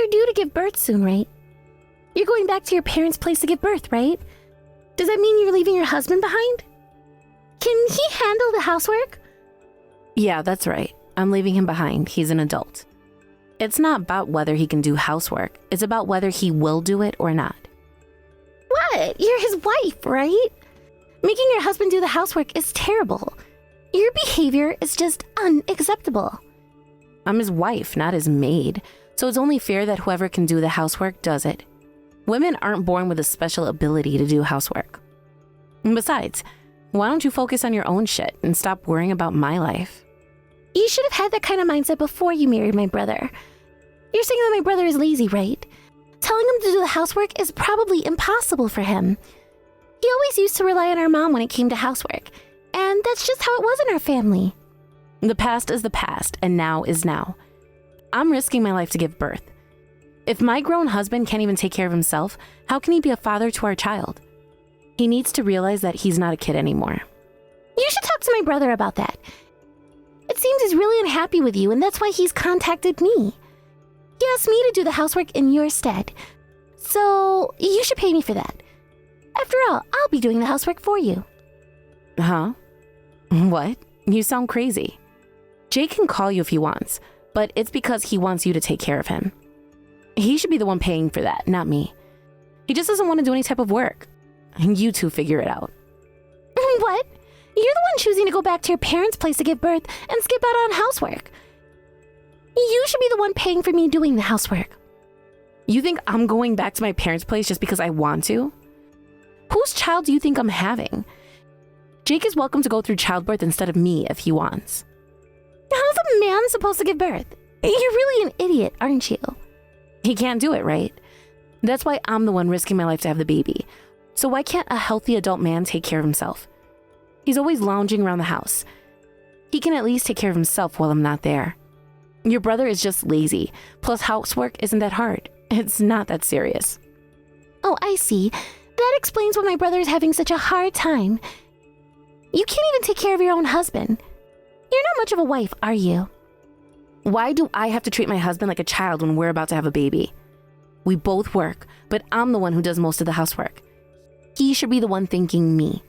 You're due to give birth soon, right? You're going back to your parents' place to give birth, right? Does that mean you're leaving your husband behind? Can he handle the housework? Yeah, that's right. I'm leaving him behind. He's an adult. It's not about whether he can do housework. It's about whether he will do it or not. What? You're his wife, right? Making your husband do the housework is terrible. Your behavior is just unacceptable. I'm his wife, not his maid. So it's only fair that whoever can do the housework does it. Women aren't born with a special ability to do housework. And besides, why don't you focus on your own shit and stop worrying about my life? You should have had that kind of mindset before you married my brother. You're saying that my brother is lazy, right? Telling him to do the housework is probably impossible for him. He always used to rely on our mom when it came to housework, and that's just how it was in our family. The past is the past, and now is now. I'm risking my life to give birth. If my grown husband can't even take care of himself, how can he be a father to our child? He needs to realize that he's not a kid anymore. You should talk to my brother about that. It seems he's really unhappy with you, and that's why he's contacted me. He asked me to do the housework in your stead. So, you should pay me for that. After all, I'll be doing the housework for you. Huh? What? You sound crazy. Jake can call you if he wants, but it's because he wants you to take care of him. He should be the one paying for that, not me. He just doesn't want to do any type of work. You two figure it out. What? You're the one choosing to go back to your parents' place to give birth and skip out on housework. You should be the one paying for me doing the housework. You think I'm going back to my parents' place just because I want to? Whose child do you think I'm having? Jake is welcome to go through childbirth instead of me if he wants. How's a man supposed to give birth? You're really an idiot, aren't you? He can't do it, right? That's why I'm the one risking my life to have the baby. So why can't a healthy adult man take care of himself? He's always lounging around the house. He can at least take care of himself while I'm not there. Your brother is just lazy. Plus, housework isn't that hard. It's not that serious. Oh, I see. That explains why my brother is having such a hard time. You can't even take care of your own husband. You're not much of a wife, are you? Why do I have to treat my husband like a child when we're about to have a baby? We both work, but I'm the one who does most of the housework. He should be the one thanking me.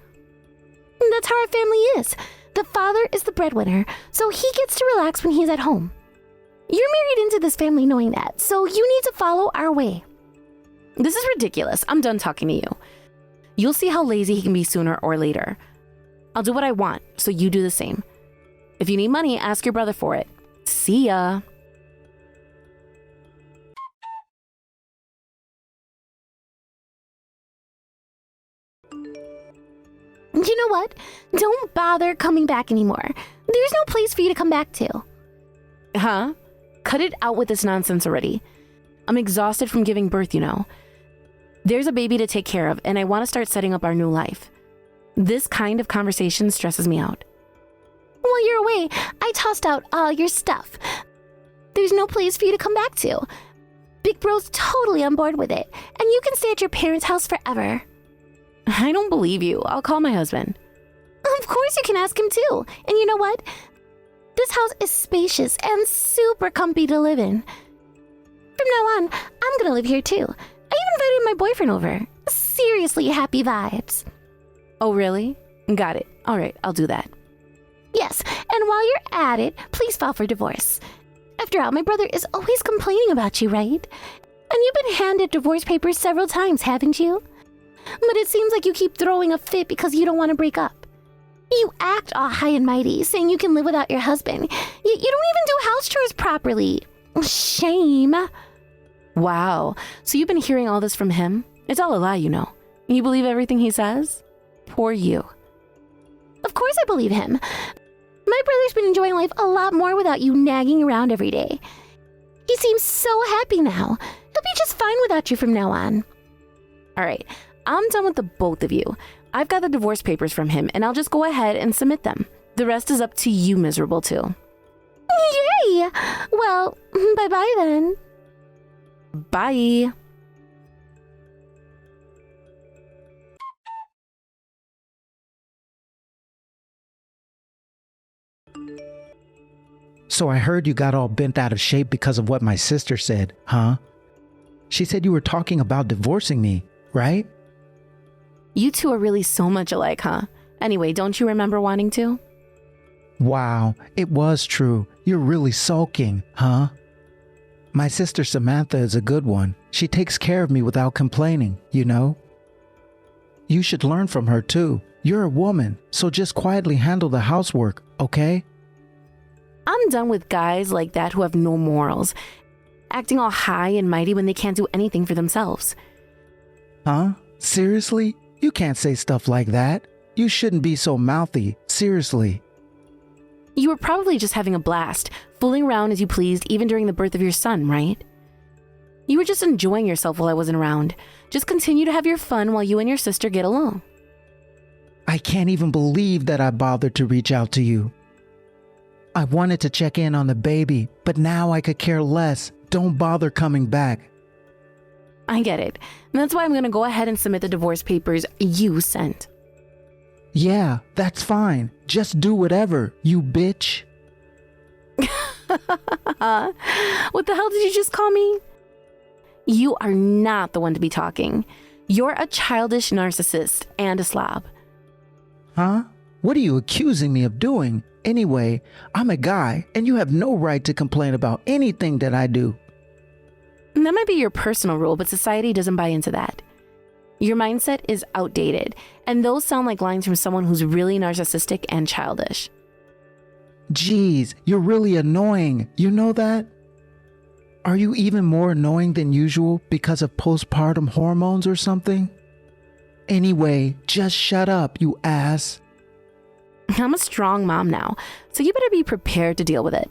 That's how our family is. The father is the breadwinner, so he gets to relax when he's at home. You're married into this family knowing that, so you need to follow our way. This is ridiculous. I'm done talking to you. You'll see how lazy he can be sooner or later. I'll do what I want, so you do the same. If you need money, ask your brother for it. See ya. You know what? Don't bother coming back anymore. There's no place for you to come back to. Huh? Cut it out with this nonsense already. I'm exhausted from giving birth, you know. There's a baby to take care of, and I want to start setting up our new life. This kind of conversation stresses me out. While you're away, I tossed out all your stuff. There's no place for you to come back to. Big Bro's totally on board with it, and you can stay at your parents' house forever. I don't believe you. I'll call my husband. Of course you can ask him too. And you know what? This house is spacious and super comfy to live in. From now on, I'm gonna live here too. I even invited my boyfriend over. Seriously happy vibes. Oh, really? Got it. All right, I'll do that. Yes, and while you're at it, please file for divorce. After all, my brother is always complaining about you, right? And you've been handed divorce papers several times, haven't you? But it seems like you keep throwing a fit because you don't want to break up. You act all high and mighty, saying you can live without your husband. You don't even do house chores properly. Shame. Wow. So you've been hearing all this from him? It's all a lie, you know. You believe everything he says? Poor you. Of course I believe him. My brother's been enjoying life a lot more without you nagging around every day. He seems so happy now. He'll be just fine without you from now on. All right. I'm done with the both of you. I've got the divorce papers from him, and I'll just go ahead and submit them. The rest is up to you, miserable too. Yay! Well, bye-bye then. Bye. So I heard you got all bent out of shape because of what my sister said, huh? She said you were talking about divorcing me, right? You two are really so much alike, huh? Anyway, don't you remember wanting to? Wow, it was true. You're really sulking, huh? My sister Samantha is a good one. She takes care of me without complaining, you know? You should learn from her too. You're a woman, so just quietly handle the housework, okay? I'm done with guys like that who have no morals, acting all high and mighty when they can't do anything for themselves. Huh? Seriously? You can't say stuff like that. You shouldn't be so mouthy, seriously. You were probably just having a blast, fooling around as you pleased even during the birth of your son, right? You were just enjoying yourself while I wasn't around. Just continue to have your fun while you and your sister get along. I can't even believe that I bothered to reach out to you. I wanted to check in on the baby, but now I could care less. Don't bother coming back. I get it. And that's why I'm going to go ahead and submit the divorce papers you sent. Yeah, that's fine. Just do whatever, you bitch. What the hell did you just call me? You are not the one to be talking. You're a childish narcissist and a slob. Huh? What are you accusing me of doing? Anyway, I'm a guy, and you have no right to complain about anything that I do. That might be your personal rule, but society doesn't buy into that. Your mindset is outdated, and those sound like lines from someone who's really narcissistic and childish. Jeez, you're really annoying. You know that? Are you even more annoying than usual because of postpartum hormones or something? Anyway, just shut up, you ass. I'm a strong mom now, so you better be prepared to deal with it.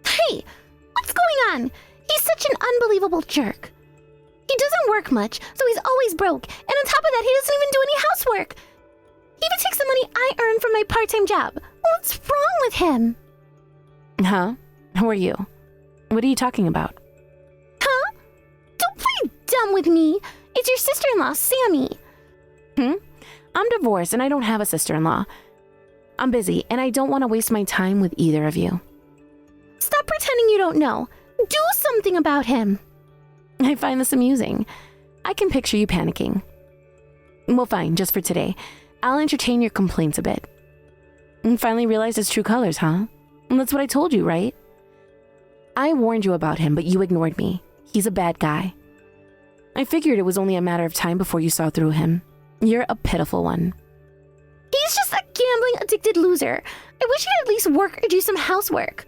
Hey, what's going on? He's such an unbelievable jerk. He doesn't work much, so he's always broke. And on top of that, he doesn't even do any housework. He even takes the money I earn from my part-time job. What's wrong with him? Huh? Who are you? What are you talking about? Huh? Don't play dumb with me. It's your sister-in-law, Sammy. I'm divorced and I don't have a sister-in-law. I'm busy and I don't want to waste my time with either of you. Stop pretending you don't know. Do something about him. I find this amusing. I can picture you panicking. Well, fine, just for today. I'll entertain your complaints a bit. And finally realized his true colors, huh? And that's what I told you, right? I warned you about him, but you ignored me. He's a bad guy. I figured it was only a matter of time before you saw through him. You're a pitiful one. He's just a gambling-addicted loser. I wish he'd at least work or do some housework.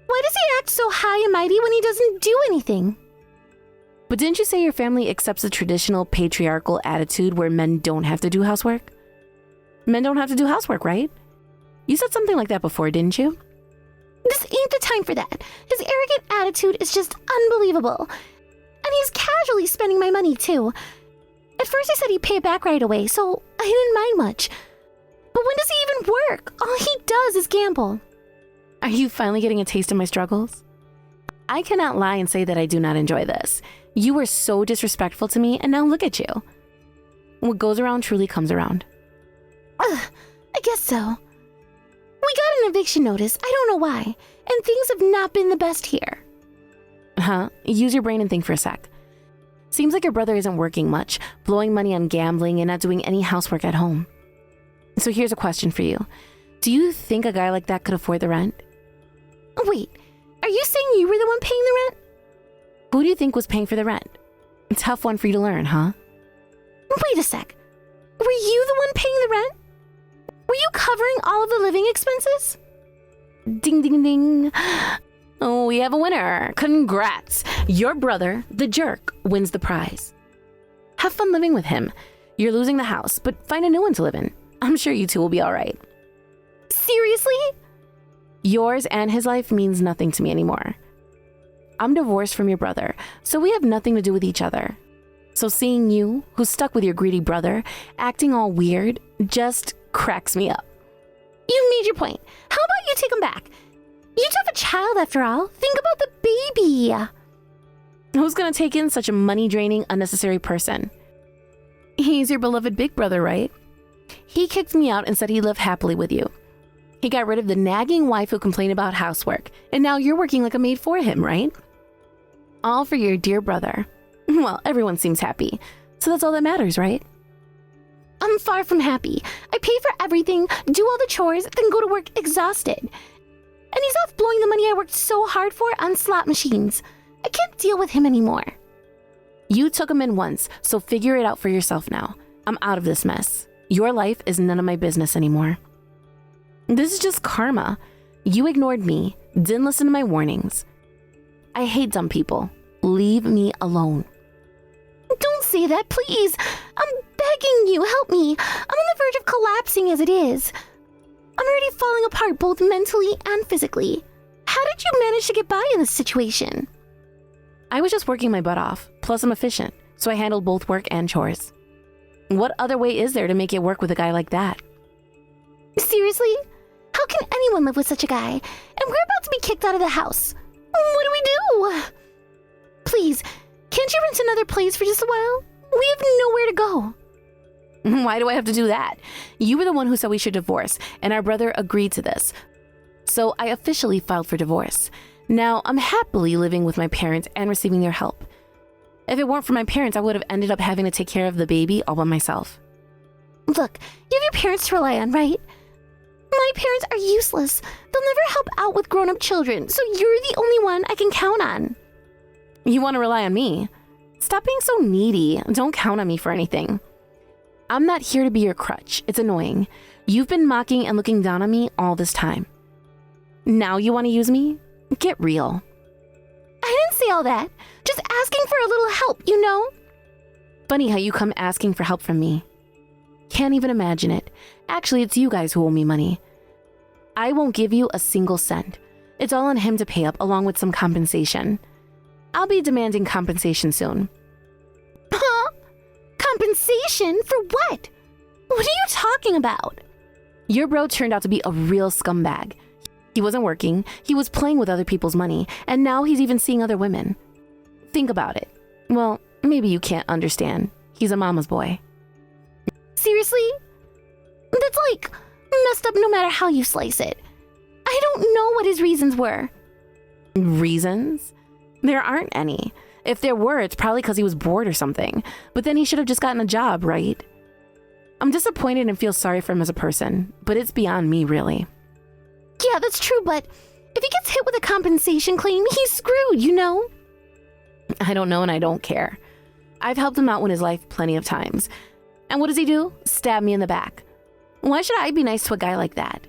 Why does he act so high and mighty when he doesn't do anything? But didn't you say your family accepts the traditional patriarchal attitude where men don't have to do housework? Men don't have to do housework, right? You said something like that before, didn't you? This ain't the time for that. His arrogant attitude is just unbelievable. And he's casually spending my money, too. At first, he said he'd pay it back right away, so I didn't mind much. But when does he even work? All he does is gamble. Are you finally getting a taste of my struggles? I cannot lie and say that I do not enjoy this. You were so disrespectful to me, and now look at you. What goes around truly comes around. I guess so. We got an eviction notice, I don't know why, and things have not been the best here. Huh? Use your brain and think for a sec. Seems like your brother isn't working much, blowing money on gambling and not doing any housework at home. So here's a question for you. Do you think a guy like that could afford the rent? Wait, are you saying you were the one paying the rent? Who do you think was paying for the rent? A tough one for you to learn, huh? Wait a sec. Were you the one paying the rent? Were you covering all of the living expenses? Ding, ding, ding. Oh, we have a winner. Congrats. Your brother, the jerk, wins the prize. Have fun living with him. You're losing the house, but find a new one to live in. I'm sure you two will be all right. Seriously? Yours and his life means nothing to me anymore. I'm divorced from your brother, so we have nothing to do with each other. So seeing you, who's stuck with your greedy brother, acting all weird, just cracks me up. You made your point. How about you take him back? You do have a child after all. Think about the baby. Who's gonna take in such a money-draining, unnecessary person? He's your beloved big brother, right? He kicked me out and said he'd live happily with you. He got rid of the nagging wife who complained about housework, and now you're working like a maid for him, right? All for your dear brother. Well, everyone seems happy, so that's all that matters, right? I'm far from happy. I pay for everything, do all the chores, then go to work exhausted. And he's off blowing the money I worked so hard for on slot machines. I can't deal with him anymore. You took him in once, so figure it out for yourself now. I'm out of this mess. Your life is none of my business anymore. This is just karma. You ignored me, didn't listen to my warnings. I hate dumb people. Leave me alone. Don't say that, please. I'm begging you, help me. I'm on the verge of collapsing as it is. I'm already falling apart both mentally and physically. How did you manage to get by in this situation? I was just working my butt off, plus I'm efficient, so I handled both work and chores. What other way is there to make it work with a guy like that? Seriously? How can anyone live with such a guy? And we're about to be kicked out of the house. What do we do? Please, can't you rent another place for just a while? We have nowhere to go. Why do I have to do that? You were the one who said we should divorce, and our brother agreed to this. So I officially filed for divorce. Now I'm happily living with my parents and receiving their help. If it weren't for my parents, I would have ended up having to take care of the baby all by myself. Look, you have your parents to rely on, right? My parents are useless. They'll never help out with grown-up children, so you're the only one I can count on. You want to rely on me? Stop being so needy. Don't count on me for anything. I'm not here to be your crutch. It's annoying. You've been mocking and looking down on me all this time. Now you want to use me? Get real. I didn't say all that. Just asking for a little help, you know? Funny how you come asking for help from me. Can't even imagine it. Actually, it's you guys who owe me money. I won't give you a single cent. It's all on him to pay up along with some compensation. I'll be demanding compensation soon. Huh? Compensation? For what? What are you talking about? Your bro turned out to be a real scumbag. He wasn't working, he was playing with other people's money, and now he's even seeing other women. Think about it. Well, maybe you can't understand. He's a mama's boy. Seriously? That's like messed up no matter how you slice it. I don't know what his reasons were. Reasons? There aren't any. If there were, it's probably because he was bored or something. But then he should have just gotten a job, right? I'm disappointed and feel sorry for him as a person, but it's beyond me, really. Yeah, that's true, but if he gets hit with a compensation claim, he's screwed, you know? I don't know and I don't care. I've helped him out in his life plenty of times. And what does he do? Stab me in the back. Why should I be nice to a guy like that?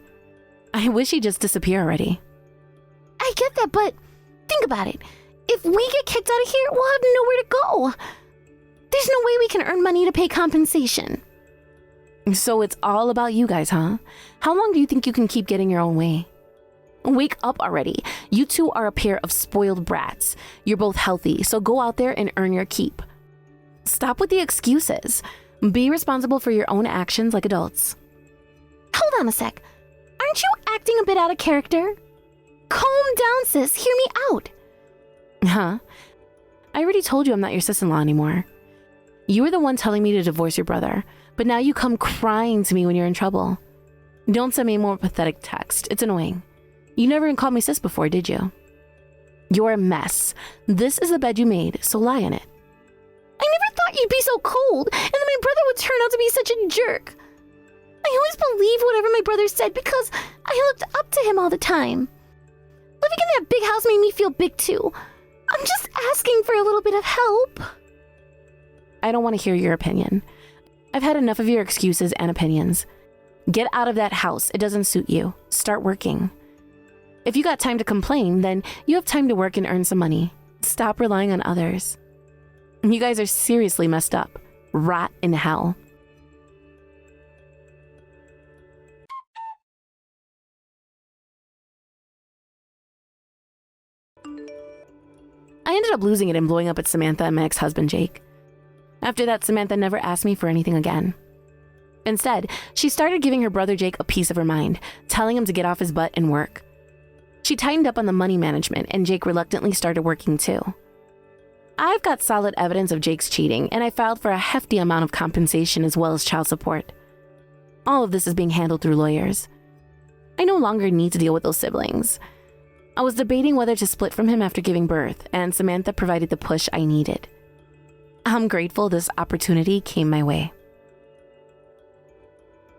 I wish he'd just disappear already. I get that, but think about it. If we get kicked out of here, we'll have nowhere to go. There's no way we can earn money to pay compensation. So it's all about you guys, huh? How long do you think you can keep getting your own way? Wake up already. You two are a pair of spoiled brats. You're both healthy, so go out there and earn your keep. Stop with the excuses. Be responsible for your own actions like adults. Hold on a sec. Aren't you acting a bit out of character? Calm down, sis. Hear me out. Huh? I already told you I'm not your sis-in-law anymore. You were the one telling me to divorce your brother, but now you come crying to me when you're in trouble. Don't send me a more pathetic text. It's annoying. You never even called me sis before, did you? You're a mess. This is the bed you made, so lie in it. I never thought you'd be so cold, and that my brother would turn out to be such a jerk. I always believed whatever my brother said because I looked up to him all the time. Living in that big house made me feel big too. I'm just asking for a little bit of help. I don't want to hear your opinion. I've had enough of your excuses and opinions. Get out of that house. It doesn't suit you. Start working. If you got time to complain, then you have time to work and earn some money. Stop relying on others. You guys are seriously messed up. Rot in hell. I ended up losing it and blowing up at Samantha and my ex-husband, Jake. After that, Samantha never asked me for anything again. Instead, she started giving her brother Jake a piece of her mind, telling him to get off his butt and work. She tightened up on the money management, and Jake reluctantly started working too. I've got solid evidence of Jake's cheating, and I filed for a hefty amount of compensation as well as child support. All of this is being handled through lawyers. I no longer need to deal with those siblings. I was debating whether to split from him after giving birth, and Samantha provided the push I needed. I'm grateful this opportunity came my way.